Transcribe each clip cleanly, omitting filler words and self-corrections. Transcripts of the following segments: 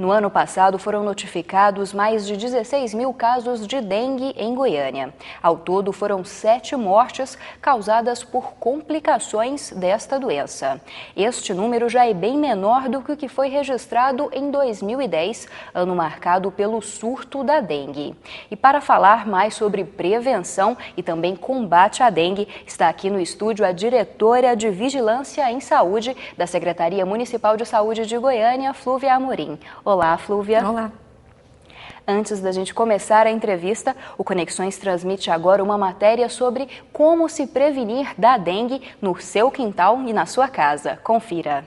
No ano passado, foram notificados mais de 16 mil casos de dengue em Goiânia. Ao todo, foram 7 mortes causadas por complicações desta doença. Este número já é bem menor do que o que foi registrado em 2010, ano marcado pelo surto da dengue. E para falar mais sobre prevenção e também combate à dengue, está aqui no estúdio a diretora de Vigilância em Saúde da Secretaria Municipal de Saúde de Goiânia, Flúvia Amorim. Olá, Flúvia. Olá. Antes da gente começar a entrevista, o Conexões transmite agora uma matéria sobre como se prevenir da dengue no seu quintal e na sua casa. Confira.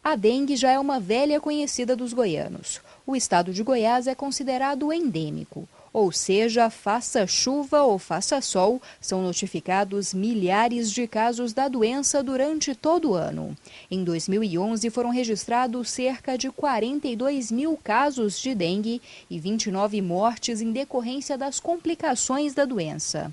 A dengue já é uma velha conhecida dos goianos. O estado de Goiás é considerado endêmico. Ou seja, faça chuva ou faça sol, são notificados milhares de casos da doença durante todo o ano. Em 2011, foram registrados cerca de 42 mil casos de dengue e 29 mortes em decorrência das complicações da doença.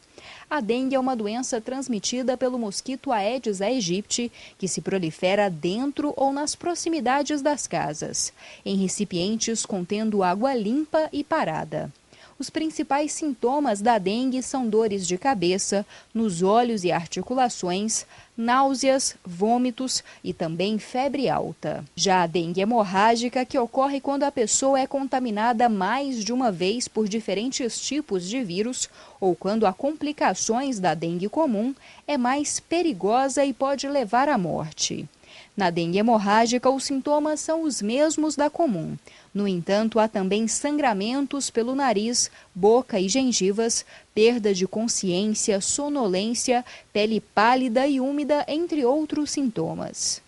A dengue é uma doença transmitida pelo mosquito Aedes aegypti, que se prolifera dentro ou nas proximidades das casas, em recipientes contendo água limpa e parada. Os principais sintomas da dengue são dores de cabeça, nos olhos e articulações, náuseas, vômitos e também febre alta. Já a dengue hemorrágica, que ocorre quando a pessoa é contaminada mais de uma vez por diferentes tipos de vírus ou quando há complicações da dengue comum, é mais perigosa e pode levar à morte. Na dengue hemorrágica, os sintomas são os mesmos da comum. No entanto, há também sangramentos pelo nariz, boca e gengivas, perda de consciência, sonolência, pele pálida e úmida, entre outros sintomas.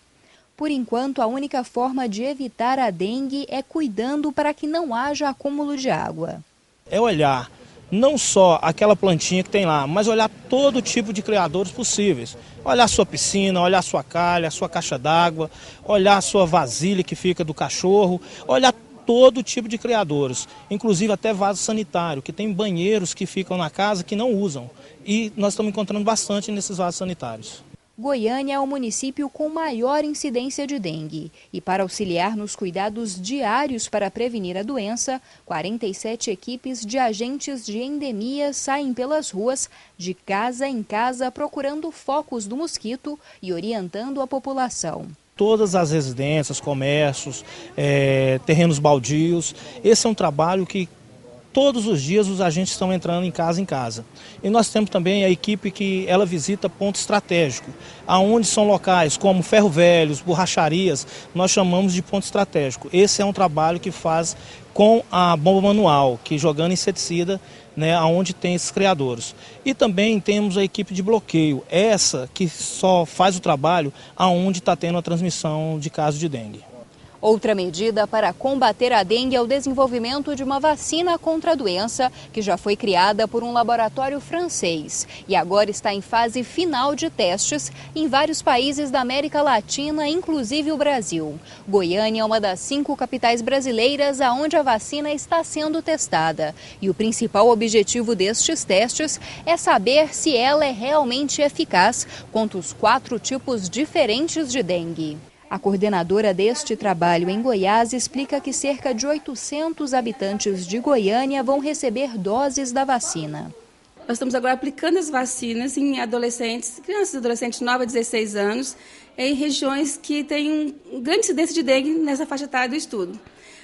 Por enquanto, a única forma de evitar a dengue é cuidando para que não haja acúmulo de água. É olhar não só aquela plantinha que tem lá, mas olhar todo tipo de criadouros possíveis. Olhar a sua piscina, olhar a sua calha, a sua caixa d'água, olhar a sua vasilha que fica do cachorro, olhar todo tipo de criadouros, inclusive até vaso sanitário, que tem banheiros que ficam na casa que não usam. E nós estamos encontrando bastante nesses vasos sanitários. Goiânia é o município com maior incidência de dengue e, para auxiliar nos cuidados diários para prevenir a doença, 47 equipes de agentes de endemia saem pelas ruas, de casa em casa, procurando focos do mosquito e orientando a população. Todas as residências, comércios, terrenos baldios, esse é um trabalho que todos os dias os agentes estão entrando em casa. E nós temos também a equipe que ela visita ponto estratégico, aonde são locais como ferro velhos, borracharias, nós chamamos de ponto estratégico. Esse é um trabalho que faz com a bomba manual, que jogando inseticida, aonde tem esses criadouros. E também temos a equipe de bloqueio, essa que só faz o trabalho aonde está tendo a transmissão de casos de dengue. Outra medida para combater a dengue é o desenvolvimento de uma vacina contra a doença, que já foi criada por um laboratório francês e agora está em fase final de testes em vários países da América Latina, inclusive o Brasil. Goiânia é uma das 5 capitais brasileiras onde a vacina está sendo testada. E o principal objetivo destes testes é saber se ela é realmente eficaz contra os 4 tipos diferentes de dengue. A coordenadora deste trabalho em Goiás explica que cerca de 800 habitantes de Goiânia vão receber doses da vacina. Nós estamos agora aplicando as vacinas em adolescentes, crianças e adolescentes 9 a 16 anos, em regiões que têm grande incidência de dengue nessa faixa etária do estudo.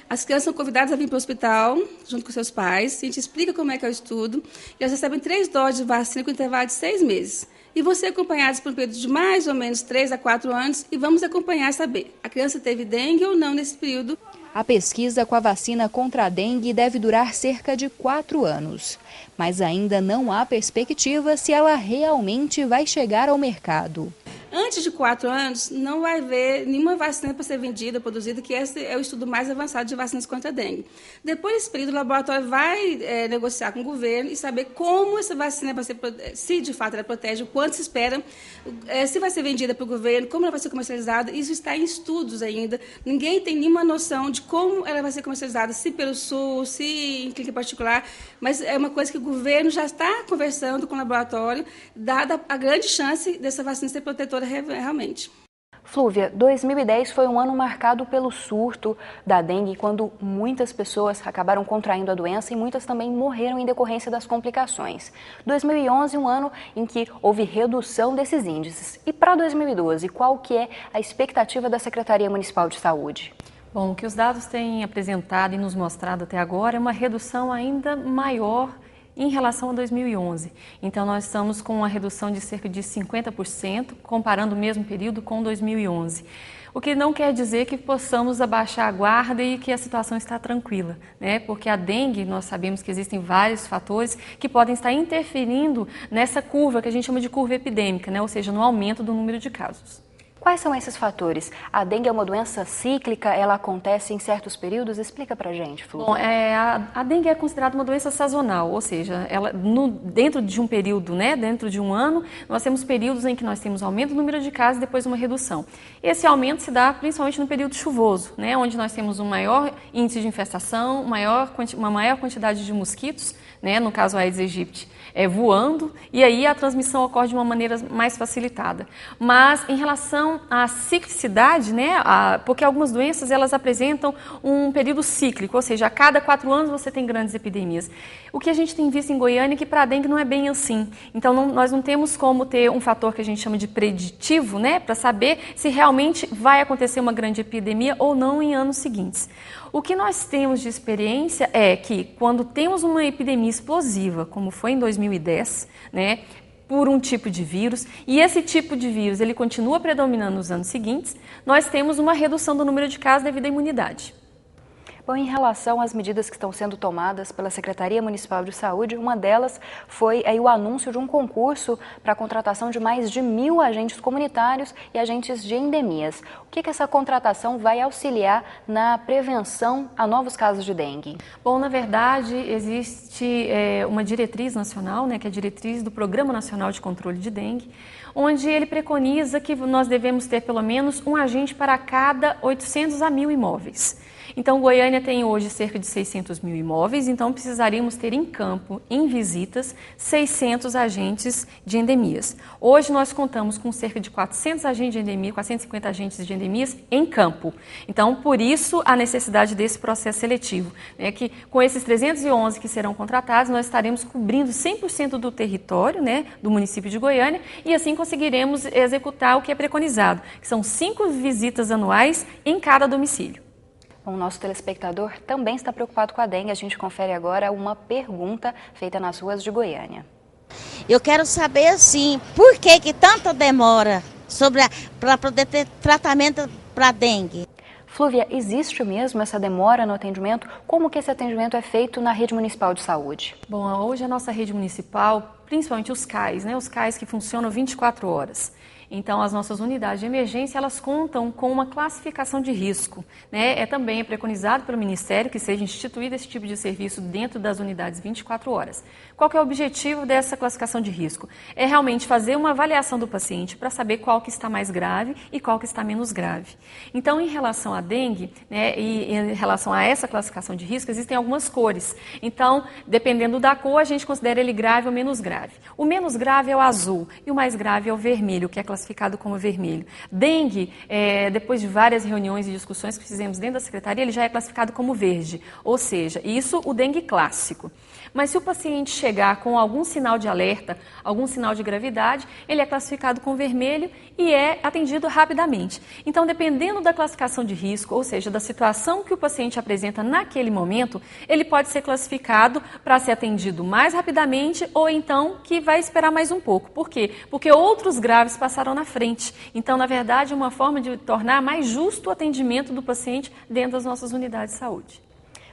As crianças são convidadas a vir para o hospital, junto com seus pais, a gente explica como é que é o estudo, e elas recebem 3 doses de vacina com intervalo de 6 meses. E vão ser acompanhados por um período de mais ou menos 3 a 4 anos e vamos acompanhar e saber a criança teve dengue ou não nesse período. A pesquisa com a vacina contra a dengue deve durar cerca de 4 anos, mas ainda não há perspectiva se ela realmente vai chegar ao mercado. Antes de 4 anos, não vai haver nenhuma vacina para ser vendida, produzida, que esse é o estudo mais avançado de vacinas contra a dengue. Depois desse período, o laboratório vai negociar com o governo e saber como essa vacina vai ser, se de fato ela protege, o quanto se espera, se vai ser vendida para o governo, como ela vai ser comercializada. Isso está em estudos ainda. Ninguém tem nenhuma noção de como ela vai ser comercializada, se pelo SUS, se em clínica particular, mas é uma coisa que o governo já está conversando com o laboratório, dada a grande chance dessa vacina ser protetora realmente. Flúvia, 2010 foi um ano marcado pelo surto da dengue, quando muitas pessoas acabaram contraindo a doença e muitas também morreram em decorrência das complicações. 2011, um ano em que houve redução desses índices. E para 2012, qual que é a expectativa da Secretaria Municipal de Saúde? Bom, o que os dados têm apresentado e nos mostrado até agora é uma redução ainda maior em relação a 2011. Então, nós estamos com uma redução de cerca de 50%, comparando o mesmo período com 2011. O que não quer dizer que possamos abaixar a guarda e que a situação está tranquila, né? Porque a dengue, nós sabemos que existem vários fatores que podem estar interferindo nessa curva que a gente chama de curva epidêmica, né? Ou seja, no aumento do número de casos. Quais são esses fatores? A dengue é uma doença cíclica, ela acontece em certos períodos? Explica pra gente, Flúvia. Bom, a dengue é considerada uma doença sazonal, ou seja, dentro de um período, né, dentro de um ano, nós temos períodos em que nós temos aumento do número de casos e depois uma redução. Esse aumento se dá principalmente no período chuvoso, né, onde nós temos um maior índice de infestação, uma maior quantidade de mosquitos, né, no caso a Aedes aegypti, voando, e aí a transmissão ocorre de uma maneira mais facilitada. Mas em relação à ciclicidade, né, porque algumas doenças elas apresentam um período cíclico, ou seja, a cada 4 anos você tem grandes epidemias. O que a gente tem visto em Goiânia é que para a dengue não é bem assim. Então nós não temos como ter um fator que a gente chama de preditivo, né, para saber se realmente vai acontecer uma grande epidemia ou não em anos seguintes. O que nós temos de experiência é que quando temos uma epidemia explosiva, como foi em 2010, né, por um tipo de vírus, e esse tipo de vírus ele continua predominando nos anos seguintes, nós temos uma redução do número de casos devido à imunidade. Bom, em relação às medidas que estão sendo tomadas pela Secretaria Municipal de Saúde, uma delas foi o anúncio de um concurso para a contratação de mais de 1.000 agentes comunitários e agentes de endemias. O que essa contratação vai auxiliar na prevenção a novos casos de dengue? Bom, na verdade, existe uma diretriz nacional, né, que é a diretriz do Programa Nacional de Controle de Dengue, onde ele preconiza que nós devemos ter pelo menos um agente para cada 800 a 1.000 imóveis. Então, Goiânia tem hoje cerca de 600 mil imóveis, então precisaríamos ter em campo, em visitas, 600 agentes de endemias. Hoje nós contamos com cerca de 400 agentes de endemia, 450 agentes de endemias em campo. Então, por isso, a necessidade desse processo seletivo, né, que com esses 311 que serão contratados, nós estaremos cobrindo 100% do território, né, do município de Goiânia, e assim conseguiremos executar o que é preconizado, que são 5 visitas anuais em cada domicílio. O nosso telespectador também está preocupado com a dengue. A gente confere agora uma pergunta feita nas ruas de Goiânia. Eu quero saber, assim, por que tanta demora para poder ter tratamento para dengue? Flúvia, existe mesmo essa demora no atendimento? Como que esse atendimento é feito na rede municipal de saúde? Bom, hoje a nossa rede municipal, principalmente os CAIs, né, os CAIs que funcionam 24 horas. Então, as nossas unidades de emergência, elas contam com uma classificação de risco, né? Também preconizado pelo Ministério que seja instituído esse tipo de serviço dentro das unidades 24 horas. Qual que é o objetivo dessa classificação de risco? É realmente fazer uma avaliação do paciente para saber qual que está mais grave e qual que está menos grave. Então, em relação à dengue, né, e em relação a essa classificação de risco, existem algumas cores. Então, dependendo da cor, a gente considera ele grave ou menos grave. O menos grave é o azul e o mais grave é o vermelho, que é classificado como vermelho. Dengue, depois de várias reuniões e discussões que fizemos dentro da secretaria, ele já é classificado como verde, ou seja, isso o dengue clássico. Mas se o paciente chegar com algum sinal de alerta, algum sinal de gravidade, ele é classificado com vermelho e é atendido rapidamente. Então, dependendo da classificação de risco, ou seja, da situação que o paciente apresenta naquele momento, ele pode ser classificado para ser atendido mais rapidamente ou então que vai esperar mais um pouco. Por quê? Porque outros graves passaram na frente. Então, na verdade, é uma forma de tornar mais justo o atendimento do paciente dentro das nossas unidades de saúde.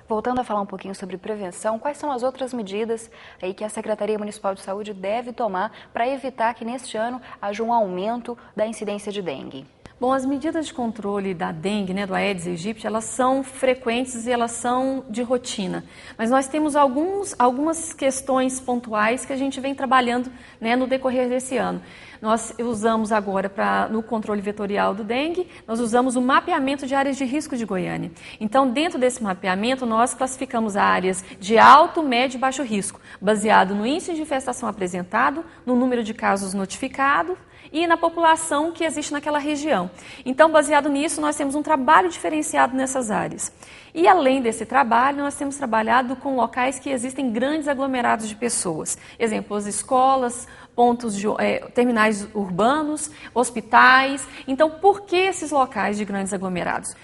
Voltando a falar um pouquinho sobre prevenção, quais são as outras medidas aí que a Secretaria Municipal de Saúde deve tomar para evitar que neste ano haja um aumento da incidência de dengue? Bom, as medidas de controle da dengue, né, do Aedes aegypti, elas são frequentes e elas são de rotina. Mas nós temos algumas questões pontuais que a gente vem trabalhando, né, no decorrer desse ano. Nós usamos agora, no controle vetorial do dengue, nós usamos o mapeamento de áreas de risco de Goiânia. Então, dentro desse mapeamento, nós classificamos áreas de alto, médio e baixo risco, baseado no índice de infestação apresentado, no número de casos notificados e na população que existe naquela região. Então, baseado nisso, nós temos um trabalho diferenciado nessas áreas. E além desse trabalho, nós temos trabalhado com locais que existem grandes aglomerados de pessoas. Exemplo, as escolas, pontos de terminais urbanos, hospitais. Então, por que esses locais de grandes aglomerados?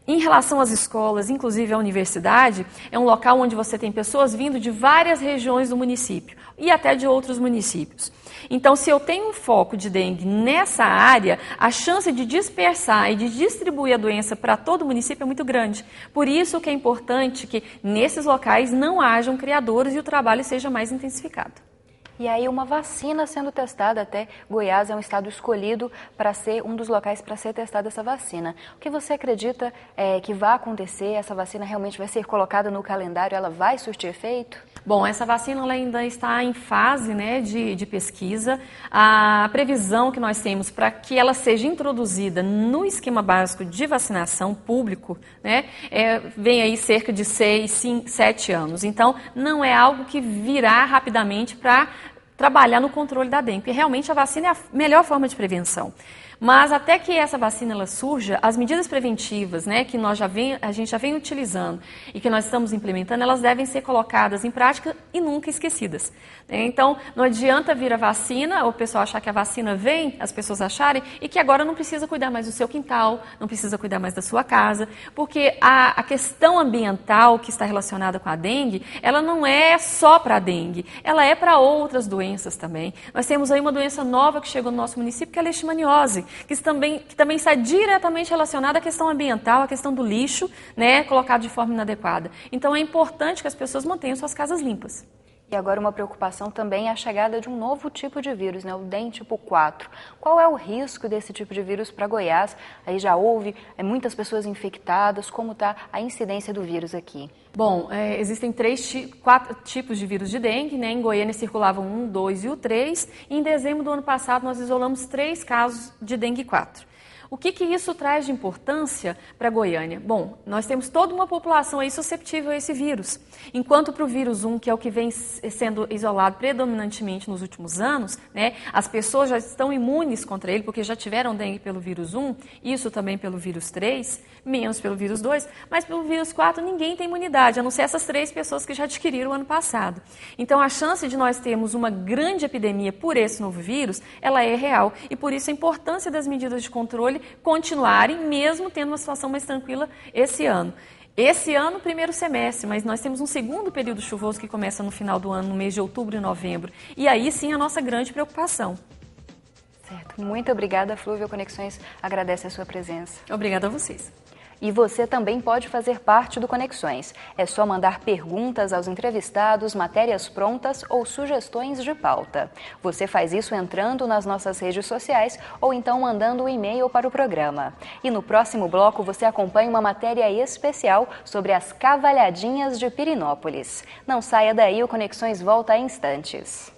Em relação às escolas, inclusive a universidade, é um local onde você tem pessoas vindo de várias regiões do município e até de outros municípios. Então, se eu tenho um foco de dengue nessa área, a chance de dispersar e de distribuir a doença para todo o município é muito grande. Por isso que é importante que nesses locais não hajam criadores e o trabalho seja mais intensificado. E aí uma vacina sendo testada, até Goiás é um estado escolhido para ser um dos locais para ser testada essa vacina. O que você acredita que vai acontecer? Essa vacina realmente vai ser colocada no calendário? Ela vai surtir efeito? Bom, essa vacina ela ainda está em fase, né, de pesquisa. A previsão que nós temos para que ela seja introduzida no esquema básico de vacinação público, né, vem aí cerca de 7 anos. Então, não é algo que virá rapidamente para trabalhar no controle da dengue, porque realmente a vacina é a melhor forma de prevenção. Mas até que essa vacina ela surja, as medidas preventivas, né, que a gente já vem utilizando e que nós estamos implementando, elas devem ser colocadas em prática e nunca esquecidas. Então, não adianta vir a vacina, o pessoal achar que a vacina vem, as pessoas acharem, e que agora não precisa cuidar mais do seu quintal, não precisa cuidar mais da sua casa, porque a questão ambiental que está relacionada com a dengue, ela não é só para a dengue, ela é para outras doenças também. Nós temos aí uma doença nova que chegou no nosso município, que é a leishmaniose, que também está diretamente relacionada à questão ambiental, à questão do lixo, né, colocado de forma inadequada. Então, é importante que as pessoas mantenham suas casas limpas. E agora uma preocupação também é a chegada de um novo tipo de vírus, né, o DEM tipo 4. Qual é o risco desse tipo de vírus para Goiás? Aí já houve muitas pessoas infectadas, como está a incidência do vírus aqui? Bom, existem 4 tipos de vírus de dengue, né? Em Goiânia circulavam 1, 2 e o 3. E em dezembro do ano passado nós isolamos 3 casos de dengue 4. O que isso traz de importância para Goiânia? Bom, nós temos toda uma população aí susceptível a esse vírus. Enquanto para o vírus 1, que é o que vem sendo isolado predominantemente nos últimos anos, né, as pessoas já estão imunes contra ele, porque já tiveram dengue pelo vírus 1, isso também pelo vírus 3, menos pelo vírus 2, mas pelo vírus 4 ninguém tem imunidade, a não ser essas 3 pessoas que já adquiriram ano passado. Então a chance de nós termos uma grande epidemia por esse novo vírus, ela é real. E por isso a importância das medidas de controle continuarem, mesmo tendo uma situação mais tranquila esse ano. Esse ano, primeiro semestre, mas nós temos um segundo período chuvoso que começa no final do ano, no mês de outubro e novembro. E aí sim a nossa grande preocupação. Certo. Muito obrigada, Flúvia. Conexões agradece a sua presença. Obrigada a vocês. E você também pode fazer parte do Conexões. É só mandar perguntas aos entrevistados, matérias prontas ou sugestões de pauta. Você faz isso entrando nas nossas redes sociais ou então mandando um e-mail para o programa. E no próximo bloco você acompanha uma matéria especial sobre as cavalhadinhas de Pirinópolis. Não saia daí, o Conexões volta a instantes.